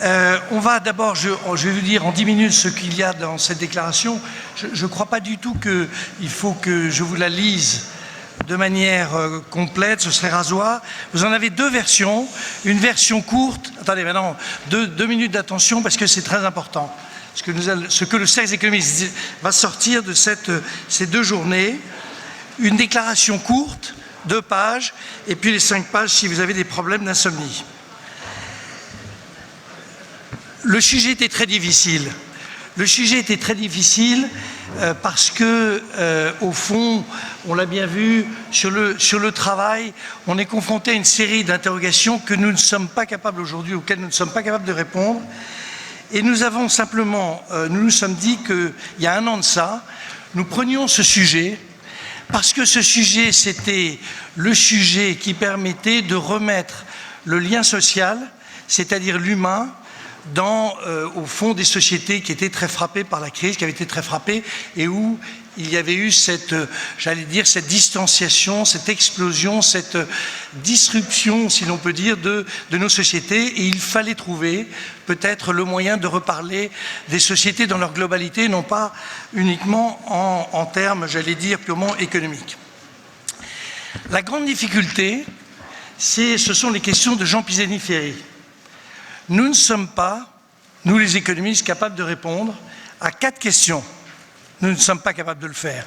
On va d'abord, je vais vous dire en 10 minutes ce qu'il y a dans cette déclaration. Je ne crois pas du tout qu'il faut que je vous la lise de manière complète, ce serait rasoir. Vous en avez deux versions, une version courte. Attendez, maintenant, deux minutes d'attention parce que c'est très important. Ce que le cercle économique va sortir de ces 2 journées, une déclaration courte, 2 pages, et puis les 5 pages si vous avez des problèmes d'insomnie. Le sujet était très difficile. Le sujet était très difficile parce que, au fond, on l'a bien vu, sur le travail, on est confronté à une série d'interrogations que nous ne sommes pas capables aujourd'hui, auxquelles nous ne sommes pas capables de répondre. Et nous avons simplement, nous nous sommes dit qu'il y a 1 an de ça, nous prenions ce sujet parce que ce sujet, c'était le sujet qui permettait de remettre le lien social, c'est-à-dire l'humain, au fond des sociétés qui étaient très frappées par la crise, qui avaient été très frappées, et où il y avait eu cette distanciation, cette explosion, cette disruption, si l'on peut dire, de nos sociétés. Et il fallait trouver peut-être le moyen de reparler des sociétés dans leur globalité, non pas uniquement en termes, purement économiques. La grande difficulté, ce sont les questions de Jean Pisani-Ferry. Nous ne sommes pas, nous les économistes, capables de répondre à 4 questions. Nous ne sommes pas capables de le faire.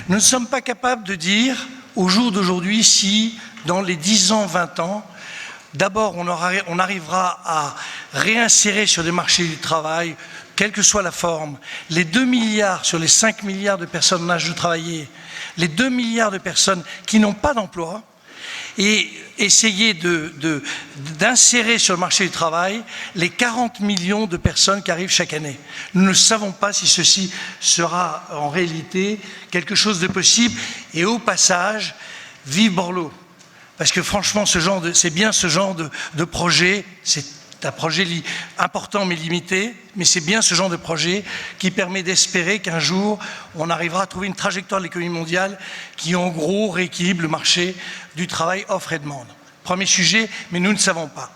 Nous ne sommes pas capables de dire, au jour d'aujourd'hui, si dans les 10 ans, 20 ans, d'abord on arrivera à réinsérer sur les marchés du travail, quelle que soit la forme, les 2 milliards sur les 5 milliards de personnes en âge de travailler, les 2 milliards de personnes qui n'ont pas d'emploi, et essayer d'insérer sur le marché du travail les 40 millions de personnes qui arrivent chaque année. Nous ne savons pas si ceci sera en réalité quelque chose de possible. Et au passage, vive Borloo. Parce que franchement, c'est bien ce genre de projet, c'est un projet important mais limité, mais c'est bien ce genre de projet qui permet d'espérer qu'un jour, on arrivera à trouver une trajectoire de l'économie mondiale qui, en gros, rééquilibre le marché du travail offre et demande. Premier sujet, mais nous ne savons pas.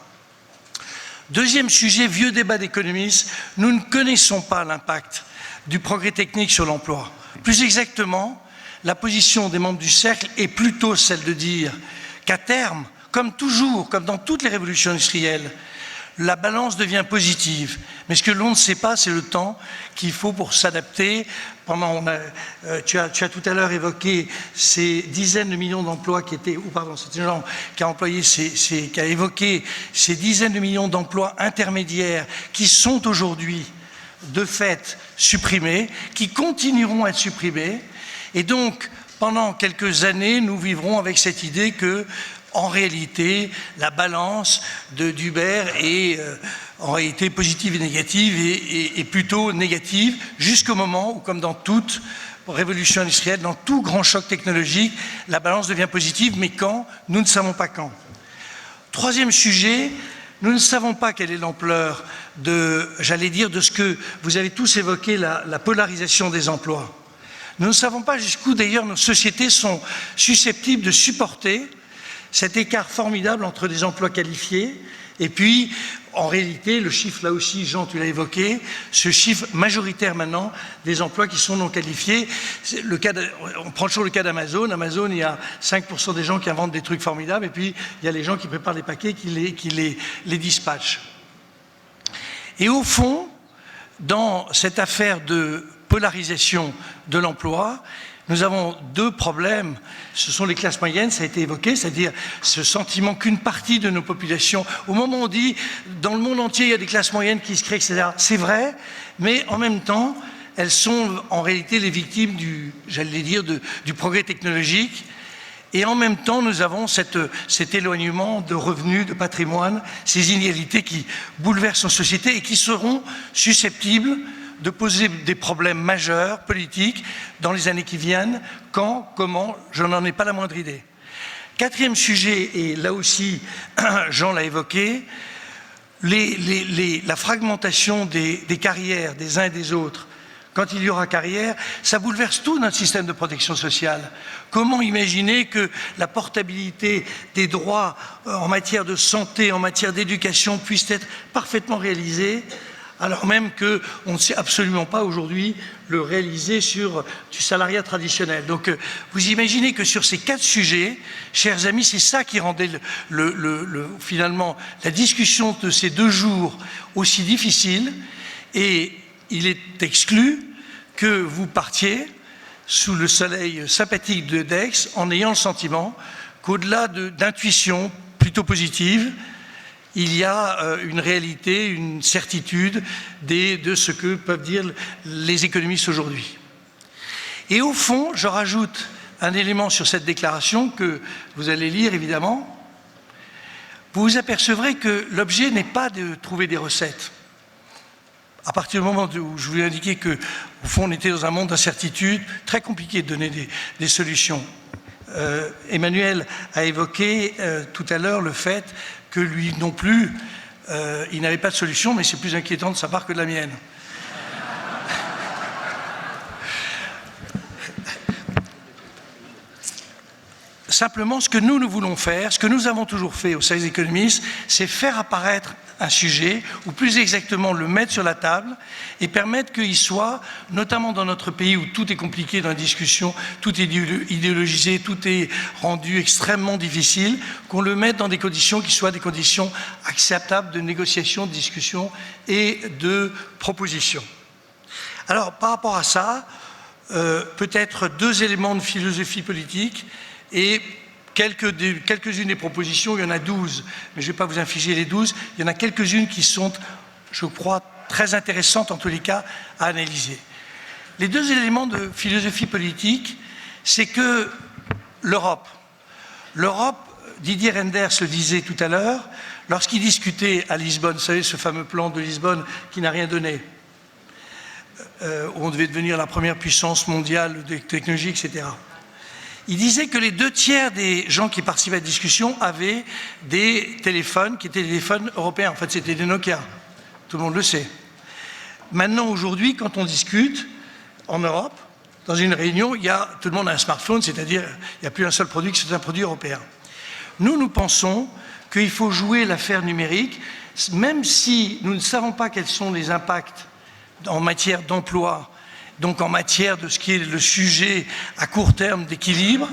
Deuxième sujet, vieux débat d'économistes, nous ne connaissons pas l'impact du progrès technique sur l'emploi. Plus exactement, la position des membres du cercle est plutôt celle de dire qu'à terme, comme toujours, comme dans toutes les révolutions industrielles, la balance devient positive. Mais ce que l'on ne sait pas, c'est le temps qu'il faut pour s'adapter. Tu as tout à l'heure évoqué ces dizaines de millions d'emplois qui étaient, c'était Jean qui a évoqué ces dizaines de millions d'emplois intermédiaires qui sont aujourd'hui de fait supprimés, qui continueront à être supprimés. Et donc, pendant quelques années, nous vivrons avec cette idée que en réalité, la balance d'Uber est en réalité positive et négative et plutôt négative jusqu'au moment où, comme dans toute révolution industrielle, dans tout grand choc technologique, la balance devient positive, mais quand? Nous ne savons pas quand. Troisième sujet, nous ne savons pas quelle est l'ampleur de ce que vous avez tous évoqué, la polarisation des emplois. Nous ne savons pas jusqu'où d'ailleurs nos sociétés sont susceptibles de supporter cet écart formidable entre des emplois qualifiés et puis, en réalité, le chiffre, là aussi, Jean, tu l'as évoqué, ce chiffre majoritaire maintenant des emplois qui sont non qualifiés. On prend toujours le cas d'Amazon. Amazon, il y a 5% des gens qui inventent des trucs formidables et puis il y a les gens qui préparent les paquets, qui les dispatchent. Et au fond, dans cette affaire de polarisation de l'emploi, nous avons 2 problèmes. Ce sont les classes moyennes, ça a été évoqué, c'est-à-dire ce sentiment qu'une partie de nos populations, au moment où on dit dans le monde entier il y a des classes moyennes qui se créent, etc. C'est vrai, mais en même temps, elles sont en réalité les victimes du progrès technologique. Et en même temps, nous avons cet éloignement de revenus, de patrimoine, ces inégalités qui bouleversent nos sociétés et qui seront susceptibles de poser des problèmes majeurs, politiques, dans les années qui viennent. Quand, comment, je n'en ai pas la moindre idée. 4e sujet, et là aussi, Jean l'a évoqué, la fragmentation des carrières des uns et des autres quand il y aura carrière, ça bouleverse tout notre système de protection sociale. Comment imaginer que la portabilité des droits en matière de santé, en matière d'éducation puisse être parfaitement réalisée, alors même qu'on ne sait absolument pas aujourd'hui le réaliser sur du salariat traditionnel. Donc vous imaginez que sur ces 4 sujets, chers amis, c'est ça qui rendait finalement la discussion de ces 2 jours aussi difficile, et il est exclu que vous partiez sous le soleil sympathique de Daix en ayant le sentiment qu'au-delà d'intuitions plutôt positives, il y a une réalité, une certitude de ce que peuvent dire les économistes aujourd'hui. Et au fond, je rajoute un élément sur cette déclaration que vous allez lire évidemment. Vous vous apercevrez que l'objet n'est pas de trouver des recettes. À partir du moment où je vous ai indiqué qu'au fond on était dans un monde d'incertitude, très compliqué de donner des solutions. Emmanuel a évoqué tout à l'heure le fait que lui non plus, il n'avait pas de solution, mais c'est plus inquiétant de sa part que de la mienne. Simplement, ce que nous voulons faire, ce que nous avons toujours fait au Service économiste, c'est faire apparaître un sujet, ou plus exactement le mettre sur la table et permettre qu'il soit, notamment dans notre pays où tout est compliqué dans la discussion, tout est idéologisé, tout est rendu extrêmement difficile, qu'on le mette dans des conditions qui soient des conditions acceptables de négociation, de discussion et de proposition. Alors, par rapport à ça, peut-être 2 éléments de philosophie politique et quelques-unes des propositions, il y en a 12, mais je ne vais pas vous infliger les 12, il y en a quelques-unes qui sont, je crois, très intéressantes en tous les cas à analyser. Les 2 éléments de philosophie politique, c'est que l'Europe, Didier Reynders le disait tout à l'heure, lorsqu'il discutait à Lisbonne, vous savez, ce fameux plan de Lisbonne qui n'a rien donné, où on devait devenir la première puissance mondiale de technologie, etc. Il disait que les 2 tiers des gens qui participaient à la discussion avaient des téléphones qui étaient des téléphones européens. En fait, c'était des Nokia. Tout le monde le sait. Maintenant, aujourd'hui, quand on discute en Europe, dans une réunion, tout le monde a un smartphone, c'est-à-dire il n'y a plus un seul produit qui soit un produit européen. Nous pensons qu'il faut jouer l'affaire numérique, même si nous ne savons pas quels sont les impacts en matière d'emploi, donc en matière de ce qui est le sujet à court terme d'équilibre,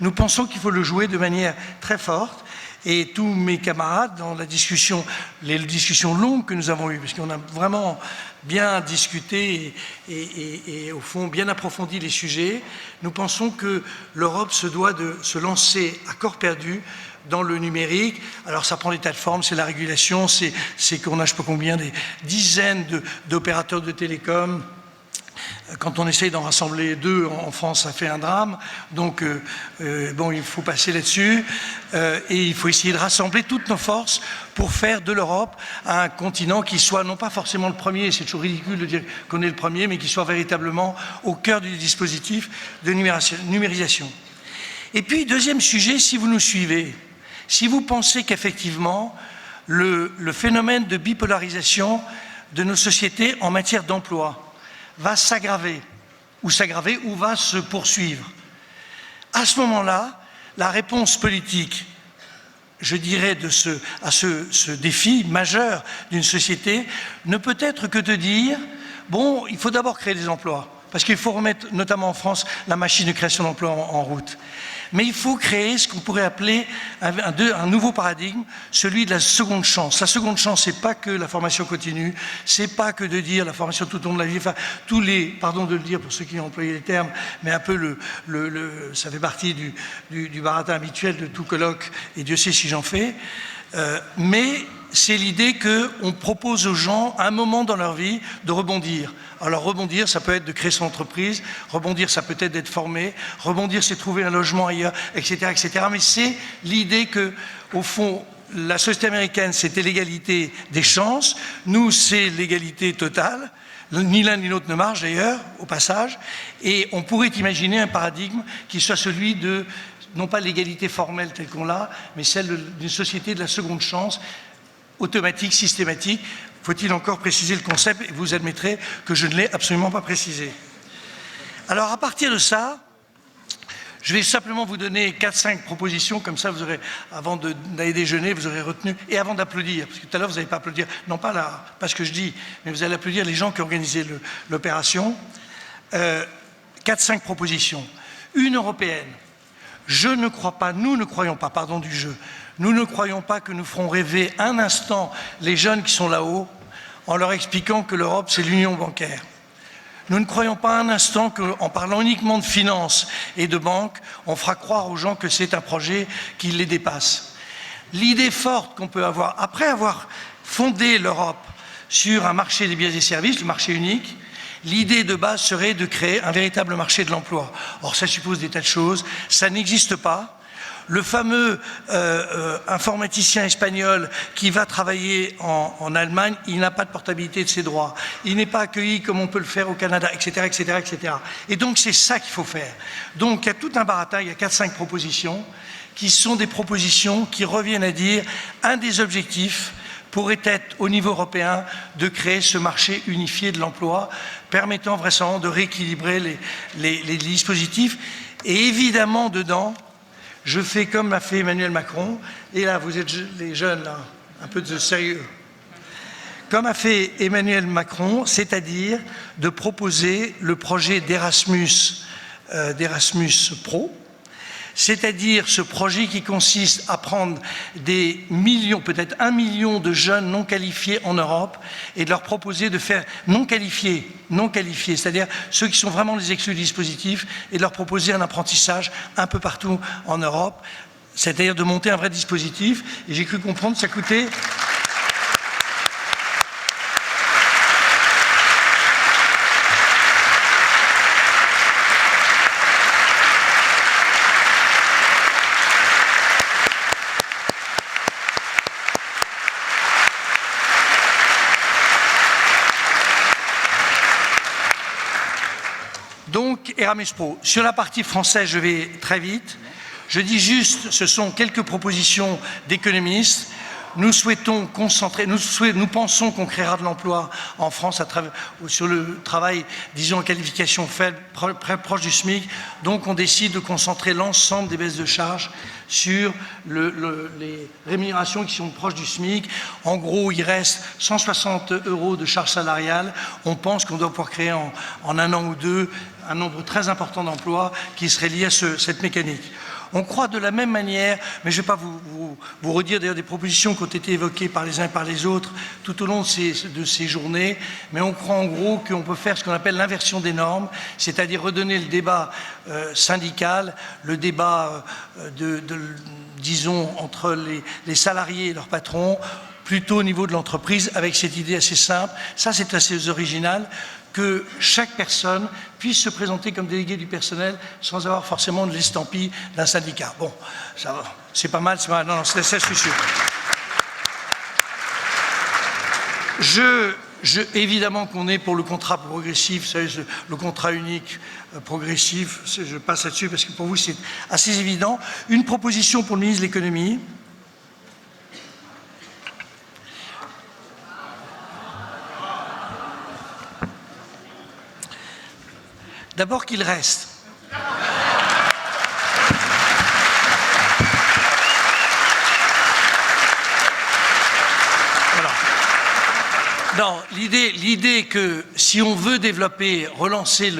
nous pensons qu'il faut le jouer de manière très forte. Et tous mes camarades, dans la discussion, les discussions longues que nous avons eues, parce qu'on a vraiment bien discuté et au fond bien approfondi les sujets, nous pensons que l'Europe se doit de se lancer à corps perdu dans le numérique. Alors ça prend des tas de formes, c'est la régulation, c'est qu'on a je ne sais pas combien, des dizaines d'opérateurs de télécom. Quand on essaye d'en rassembler 2 en France, ça fait un drame. Donc, bon, il faut passer là-dessus. Et il faut essayer de rassembler toutes nos forces pour faire de l'Europe un continent qui soit non pas forcément le premier, c'est toujours ridicule de dire qu'on est le premier, mais qui soit véritablement au cœur du dispositif de numérisation. Et puis, 2e sujet, si vous nous suivez, si vous pensez qu'effectivement, le phénomène de bipolarisation de nos sociétés en matière d'emploi va s'aggraver ou va se poursuivre. À ce moment-là, la réponse politique, je dirais, à ce défi majeur d'une société ne peut être que de dire, bon, il faut d'abord créer des emplois, parce qu'il faut remettre, notamment en France, la machine de création d'emplois en route. Mais il faut créer ce qu'on pourrait appeler un nouveau paradigme, celui de la seconde chance. La seconde chance, c'est pas que la formation continue, c'est pas que de dire la formation tout au long de la vie, enfin, pardon de le dire pour ceux qui ont employé les termes, mais un peu ça fait partie du baratin habituel de tout colloque, et Dieu sait si j'en fais. Mais c'est l'idée qu'on propose aux gens, à un moment dans leur vie, de rebondir. Alors rebondir, ça peut être de créer son entreprise, rebondir, ça peut être d'être formé, rebondir, c'est trouver un logement ailleurs, etc., etc. Mais c'est l'idée que, au fond, la société américaine, c'était l'égalité des chances. Nous, c'est l'égalité totale. Ni l'un ni l'autre ne marche d'ailleurs, au passage. Et on pourrait imaginer un paradigme qui soit celui de, non pas l'égalité formelle telle qu'on l'a, mais celle d'une société de la seconde chance, automatique, systématique, Faut-il encore préciser le concept? Et vous admettrez que je ne l'ai absolument pas précisé. Alors à partir de ça, je vais simplement vous donner 4-5 propositions, comme ça vous aurez, avant d'aller déjeuner, vous aurez retenu, et avant d'applaudir, parce que tout à l'heure vous n'allez pas applaudir, non pas là, pas ce que je dis, mais vous allez applaudir les gens qui ont organisé l'opération. 4-5 propositions. Une européenne. Je ne crois pas, nous ne croyons pas, pardon du jeu, nous ne croyons pas que nous ferons rêver un instant les jeunes qui sont là-haut en leur expliquant que l'Europe c'est l'union bancaire. Nous ne croyons pas un instant qu'en parlant uniquement de finances et de banques, on fera croire aux gens que c'est un projet qui les dépasse. L'idée forte qu'on peut avoir, après avoir fondé l'Europe sur un marché des biens et services, le marché unique, l'idée de base serait de créer un véritable marché de l'emploi. Or, ça suppose des tas de choses, ça n'existe pas. Le fameux informaticien espagnol qui va travailler en Allemagne, il n'a pas de portabilité de ses droits. Il n'est pas accueilli comme on peut le faire au Canada, etc., etc., etc. Et donc, c'est ça qu'il faut faire. Donc, il y a tout un baratin, il y a 4-5 propositions qui sont des propositions qui reviennent à dire un des objectifs pourrait être, au niveau européen, de créer ce marché unifié de l'emploi, permettant vraisemblablement de rééquilibrer les dispositifs. Et évidemment, dedans, je fais comme l'a fait Emmanuel Macron, et là, vous êtes les jeunes, là, un peu de sérieux. Comme a fait Emmanuel Macron, c'est-à-dire de proposer le projet d'Erasmus Pro, c'est-à-dire ce projet qui consiste à prendre des millions, peut-être 1 million de jeunes non qualifiés en Europe et de leur proposer de faire non qualifiés, c'est-à-dire ceux qui sont vraiment les exclus du dispositif, et de leur proposer un apprentissage un peu partout en Europe, c'est-à-dire de monter un vrai dispositif. Et j'ai cru comprendre que ça coûtait... Donc, Erasmus Pro. Sur la partie française, je vais très vite. Je dis juste, ce sont quelques propositions d'économistes. Nous souhaitons concentrer, nous pensons qu'on créera de l'emploi en France sur le travail, disons, en qualification faible, proche du SMIC. Donc, on décide de concentrer l'ensemble des baisses de charges sur les rémunérations qui sont proches du SMIC. En gros, il reste 160 € de charges salariales. On pense qu'on doit pouvoir créer en 1 an ou 2 un nombre très important d'emplois qui seraient liés à cette mécanique. On croit de la même manière, mais je ne vais pas vous redire d'ailleurs des propositions qui ont été évoquées par les uns et par les autres tout au long de ces journées, mais on croit en gros qu'on peut faire ce qu'on appelle l'inversion des normes, c'est-à-dire redonner le débat syndical, le débat disons, entre les salariés et leurs patrons, plutôt au niveau de l'entreprise, avec cette idée assez simple. Ça, c'est assez original, que chaque personne puisse se présenter comme délégué du personnel sans avoir forcément de l'estampille d'un syndicat. Bon, ça va, c'est pas mal, non, c'est ça, je suis sûr. Évidemment qu'on est pour le contrat progressif, vous savez, le contrat unique progressif, je passe là-dessus parce que pour vous c'est assez évident. Une proposition pour le ministre de l'économie. D'abord qu'il reste. Voilà. Non, l'idée que si on veut développer, relancer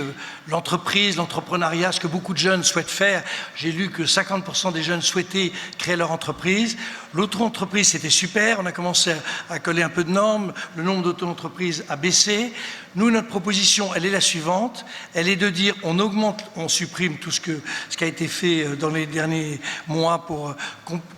l'entreprise, l'entrepreneuriat, ce que beaucoup de jeunes souhaitent faire, j'ai lu que 50% des jeunes souhaitaient créer leur entreprise. L'auto-entreprise, c'était super, on a commencé à coller un peu de normes, le nombre d'auto-entreprises a baissé. Nous, notre proposition, elle est la suivante, elle est de dire on augmente, on supprime tout ce qui a été fait dans les derniers mois pour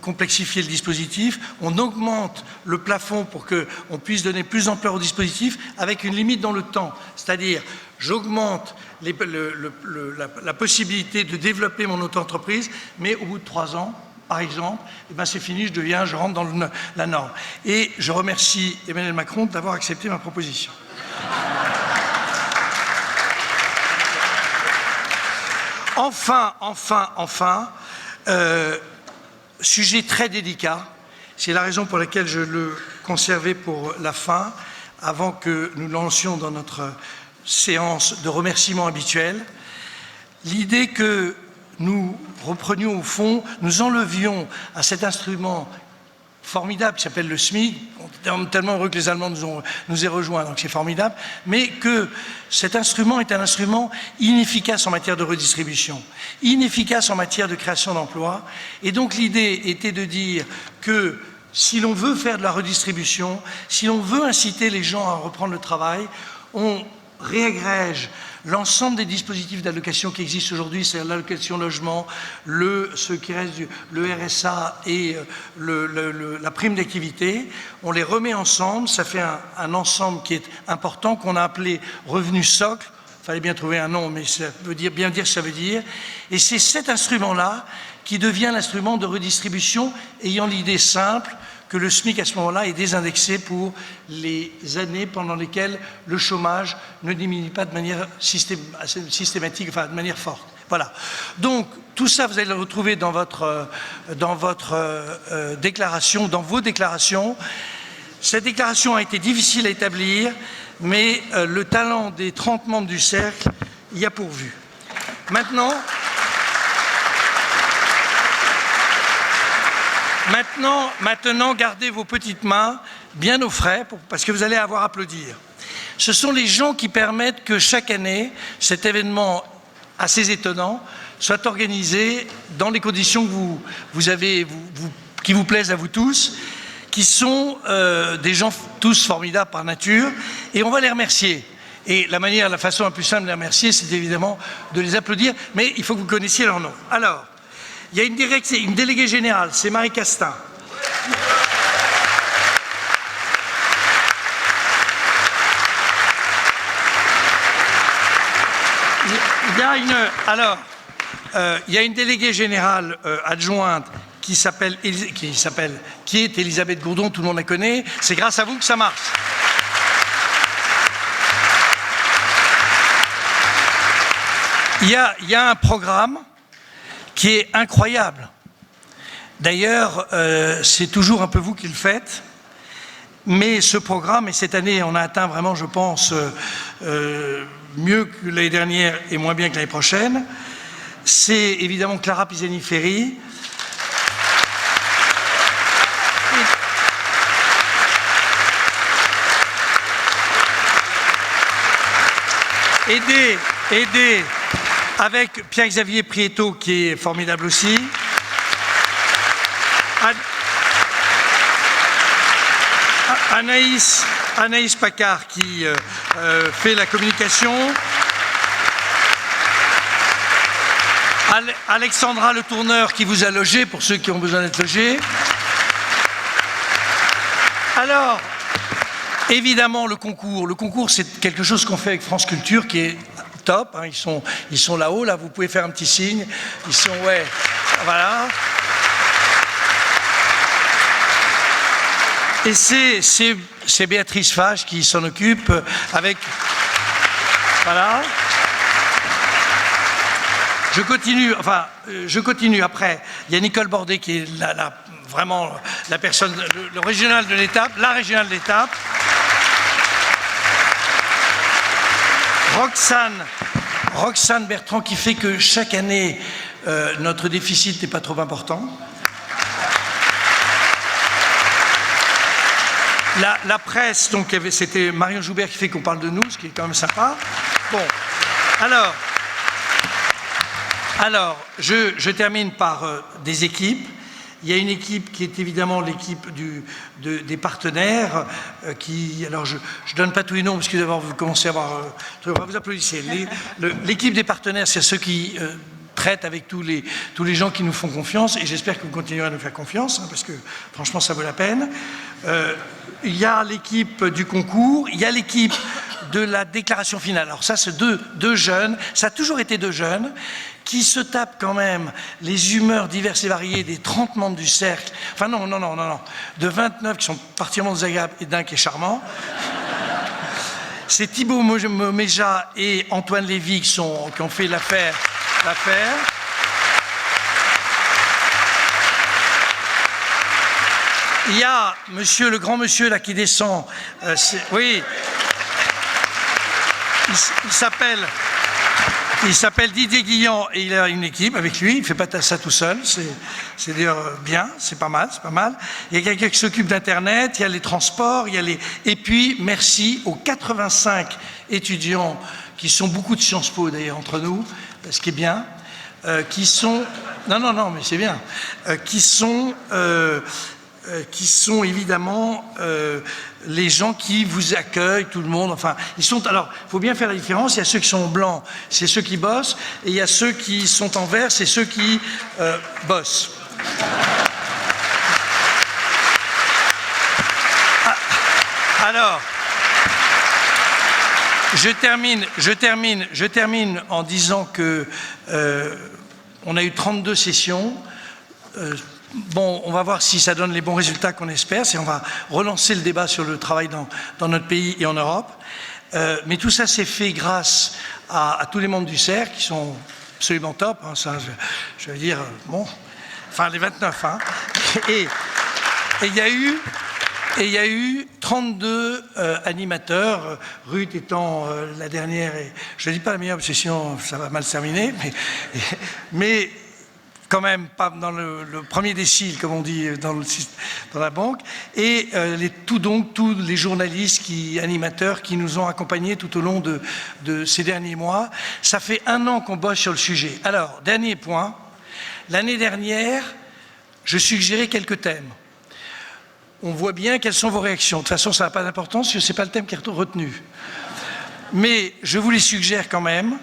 complexifier le dispositif, on augmente le plafond pour qu'on puisse donner plus d'ampleur au dispositif avec une limite dans le temps, c'est-à-dire j'augmente la possibilité de développer mon auto-entreprise, mais au bout de 3 ans, par exemple, eh ben c'est fini, je rentre dans la norme. Et je remercie Emmanuel Macron d'avoir accepté ma proposition. Enfin, sujet très délicat, c'est la raison pour laquelle je le conservais pour la fin, avant que nous lancions dans notre séance de remerciements habituelle, l'idée que nous reprenions au fond, nous enlevions à cet instrument formidable qui s'appelle le SMIC, on est tellement heureux que les Allemands nous aient rejoints, donc c'est formidable, mais que cet instrument est un instrument inefficace en matière de redistribution, inefficace en matière de création d'emplois, et donc l'idée était de dire que si l'on veut faire de la redistribution, si l'on veut inciter les gens à reprendre le travail, on réagrège l'ensemble des dispositifs d'allocation qui existent aujourd'hui, c'est-à-dire l'allocation logement, ce qui reste le RSA et la prime d'activité, on les remet ensemble, ça fait un ensemble qui est important, qu'on a appelé revenu socle. Il fallait bien trouver un nom, mais ça veut bien dire ce que ça veut dire. Et c'est cet instrument-là qui devient l'instrument de redistribution, ayant l'idée simple que le SMIC à ce moment-là est désindexé pour les années pendant lesquelles le chômage ne diminue pas de manière systématique, enfin de manière forte. Voilà. Donc tout ça, vous allez le retrouver dans votre déclaration, dans vos déclarations. Cette déclaration a été difficile à établir, mais le talent des 30 membres du cercle y a pourvu. Maintenant, gardez vos petites mains bien au frais, parce que vous allez avoir à applaudir. Ce sont les gens qui permettent que chaque année, cet événement assez étonnant soit organisé dans les conditions que qui vous plaisent à vous tous, qui sont des gens tous formidables par nature, et on va les remercier. Et la façon la plus simple de les remercier, c'est évidemment de les applaudir, mais il faut que vous connaissiez leur nom. Alors, il y a une déléguée générale, c'est Marie Castin. Il y a une déléguée générale adjointe qui est Elisabeth Gourdon, tout le monde la connaît. C'est grâce à vous que ça marche. Il y a un programme qui est incroyable. D'ailleurs, c'est toujours un peu vous qui le faites, mais ce programme, et cette année, on a atteint vraiment, je pense, mieux que l'année dernière et moins bien que l'année prochaine, c'est évidemment Clara Pisani-Ferry. Aidé avec Pierre-Xavier Prieto, qui est formidable aussi. Anaïs Pacard, qui fait la communication. Alexandra Le Tourneur, qui vous a logé, pour ceux qui ont besoin d'être logés. Alors, évidemment, le concours. Le concours, c'est quelque chose qu'on fait avec France Culture, qui est top, hein, ils sont là-haut, là, vous pouvez faire un petit signe, ils sont, ouais, voilà. Et c'est Béatrice Fage qui s'en occupe avec, voilà. Je continue après, il y a Nicole Bordet qui est vraiment la personne, le régional de l'étape, la régionale de l'étape. Roxane Bertrand, qui fait que chaque année, notre déficit n'est pas trop important. La presse, donc c'était Marion Joubert qui fait qu'on parle de nous, ce qui est quand même sympa. Bon, alors je termine par des équipes. Il y a une équipe qui est évidemment l'équipe des partenaires alors je ne donne pas tous les noms parce que d'abord vous commencez à avoir... vous applaudissez. L'équipe des partenaires, c'est ceux qui traitent avec tous les gens qui nous font confiance, et j'espère que vous continuerez à nous faire confiance, hein, parce que franchement ça vaut la peine. Il y a l'équipe du concours, il y a l'équipe de la déclaration finale. Alors ça, c'est deux jeunes, ça a toujours été deux jeunes, qui se tapent quand même les humeurs diverses et variées des 30 membres du cercle, enfin non, de 29 qui sont particulièrement désagréables et d'un qui est charmant. C'est Thibaut Méja et Antoine Lévy qui ont fait l'affaire. Il y a monsieur, le grand monsieur là qui descend. Oui. Il s'appelle Didier Guillan et il a une équipe avec lui. Il ne fait pas ça tout seul. C'est d'ailleurs bien, c'est pas mal, c'est pas mal. Il y a quelqu'un qui s'occupe d'Internet, il y a les transports, il y a les... Et puis, merci aux 85 étudiants qui sont beaucoup de Sciences Po d'ailleurs entre nous, ce qui est bien, qui sont... Non, mais c'est bien. Qui sont évidemment les gens qui vous accueillent, tout le monde, enfin, ils sont, alors, il faut bien faire la différence, il y a ceux qui sont blancs, c'est ceux qui bossent, et il y a ceux qui sont en vert, c'est ceux qui bossent. Alors, je termine en disant que on a eu 32 sessions. Bon, on va voir si ça donne les bons résultats qu'on espère, si on va relancer le débat sur le travail dans notre pays et en Europe. Mais tout ça s'est fait grâce à tous les membres du CERF qui sont absolument top, hein, ça, je veux dire, bon, enfin les 29, hein. Et il y a eu 32 animateurs, Ruth étant la dernière, et je ne dis pas la meilleure, parce que sinon ça va mal se terminer, mais quand même pas dans le premier décile, comme on dit dans la banque, et tous les journalistes, animateurs qui nous ont accompagnés tout au long de ces derniers mois. Ça fait 1 an qu'on bosse sur le sujet. Alors, dernier point, l'année dernière, je suggérais quelques thèmes. On voit bien quelles sont vos réactions. De toute façon, ça n'a pas d'importance, parce que ce n'est pas le thème qui est retenu. Mais je vous les suggère quand même.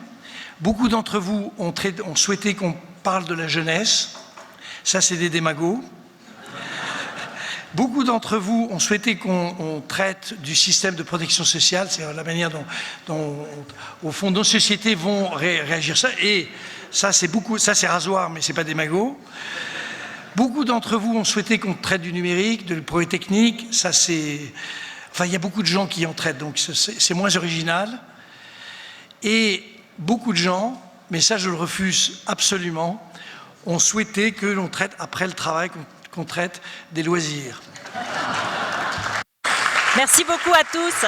Beaucoup d'entre vous ont souhaité qu'on parle de la jeunesse. Ça, c'est des démagos. Beaucoup d'entre vous ont souhaité qu'on traite du système de protection sociale, c'est la manière dont, au fond, nos sociétés vont réagir. Et ça, c'est rasoir, mais ce n'est pas démago. Beaucoup d'entre vous ont souhaité qu'on traite du numérique, de progrès technique. Ça, c'est... Enfin, il y a beaucoup de gens qui en traitent, donc c'est moins original. Et beaucoup de gens, mais ça je le refuse absolument, ont souhaité que l'on traite après le travail, qu'on traite des loisirs. Merci beaucoup à tous.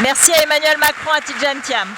Merci à Emmanuel Macron, à Tidjane Thiam.